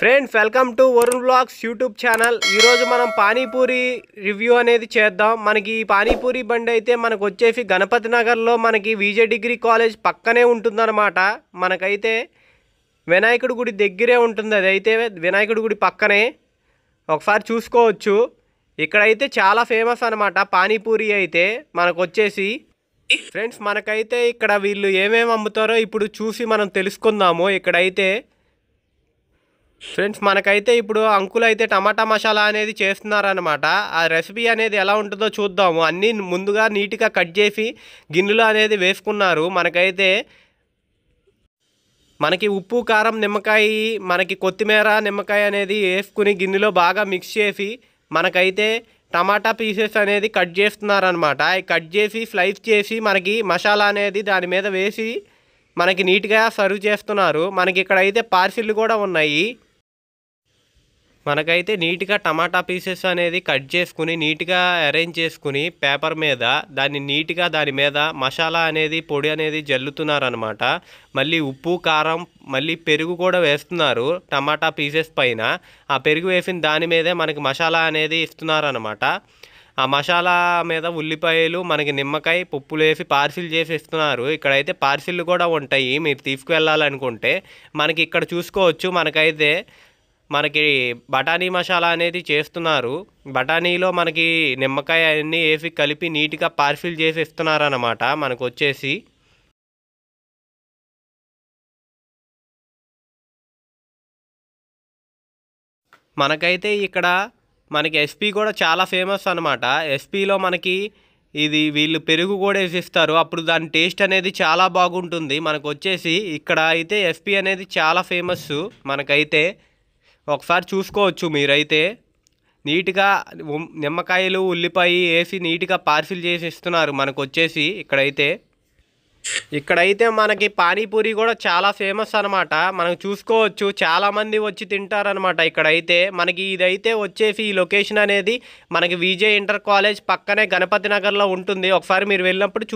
Friends welcome to Varun blogs YouTube channel. ఈరోజు మనం panipuri review అనేది చేద్దాం. మనకి ఈ పానీపూరి బండి అయితే మనకు వచ్చేసి గణపతి నగర్లో మనకి విజే డిగ్రీ కాలేజ్ పక్కనే ఉంటుందన్నమాట. మనకైతే వినాయకుడి గుడి దగ్గరే ఉంటుంది. అదైతే వినాయకుడి గుడి పక్కనే ఒకసారి చూసుకోవచ్చు. ఇక్కడైతే చాలా ఫేమస్ అనమాట పానీపూరి అయితే మనకు వచ్చేసి. ఫ్రెండ్స్ మనకైతే ఇక్కడ వీళ్ళు ఏమేమి అమ్ముతారో ఇప్పుడు చూసి మనం తెలుసుకుందాము. ఇక్కడైతే ఫ్రెండ్స్ మనకైతే ఇప్పుడు అంకుల్ అయితే టమాటా మసాలా అనేది చేస్తున్నారనమాట. ఆ రెసిపీ అనేది ఎలా ఉంటుందో చూద్దాము. అన్నీ ముందుగా నీట్గా కట్ చేసి గిన్నెలో అనేది వేసుకున్నారు. మనకి ఉప్పు కారం నిమ్మకాయ మనకి కొత్తిమీర నిమ్మకాయ అనేది వేసుకుని గిన్నెలో బాగా మిక్స్ చేసి మనకైతే టమాటా పీసెస్ అనేది కట్ చేస్తున్నారనమాట. కట్ చేసి స్లైస్ చేసి మనకి మసాలా అనేది దాని మీద వేసి మనకి నీట్గా సర్వ్ చేస్తున్నారు. మనకి ఇక్కడైతే పార్సిల్ కూడా ఉన్నాయి. మనకైతే నీట్గా టమాటా పీసెస్ అనేది కట్ చేసుకుని నీట్గా అరేంజ్ చేసుకుని పేపర్ మీద దాన్ని నీట్గా దాని మీద మసాలా అనేది పొడి అనేది జల్లుతున్నారనమాట. మళ్ళీ ఉప్పు కారం మళ్ళీ పెరుగు కూడా వేస్తున్నారు టమాటా పీసెస్ పైన. ఆ పెరుగు వేసిన దాని మీదే మనకి మసాలా అనేది ఇస్తున్నారనమాట. ఆ మసాలా మీద ఉల్లిపాయలు మనకి నిమ్మకాయ పప్పులు వేసి పార్సిల్ చేసి ఇస్తున్నారు. ఇక్కడైతే పార్సిల్ కూడా ఉంటాయి మీరు తీసుకువెళ్ళాలనుకుంటే. మనకి ఇక్కడ చూసుకోవచ్చు మనకి బఠానీ మసాలా అనేది చేస్తున్నారు. బఠానీలో మనకి నిమ్మకాయ అన్నీ వేసి కలిపి నీట్గా పార్సిల్ చేసి ఇస్తున్నారన్నమాట. మనకు వచ్చేసి మనకైతే ఇక్కడ మనకి ఎస్పీ కూడా చాలా ఫేమస్ అనమాట. ఎస్పీలో మనకి వీళ్ళు పెరుగు కూడా వేసిస్తారు. అప్పుడు దాని టేస్ట్ అనేది చాలా బాగుంటుంది. మనకు వచ్చేసి ఇక్కడ అయితే ఎస్పీ అనేది చాలా ఫేమస్. మనకైతే ఒకసారి చూసుకోవచ్చు మీరైతే నీట్గా నిమ్మకాయలు ఉల్లిపాయ వేసి నీట్గా పార్సిల్ చేసి ఇస్తున్నారు. మనకు వచ్చేసి ఇక్కడైతే మనకి పానీపూరి కూడా చాలా ఫేమస్ అనమాట. మనం చూసుకోవచ్చు చాలామంది వచ్చి తింటారనమాట. ఇక్కడైతే మనకి ఇదైతే వచ్చేసి ఈ లొకేషన్ అనేది మనకి విజే ఇంటర్ కాలేజ్ పక్కనే గణపతి నగర్లో ఉంటుంది. ఒకసారి మీరు వెళ్ళినప్పుడు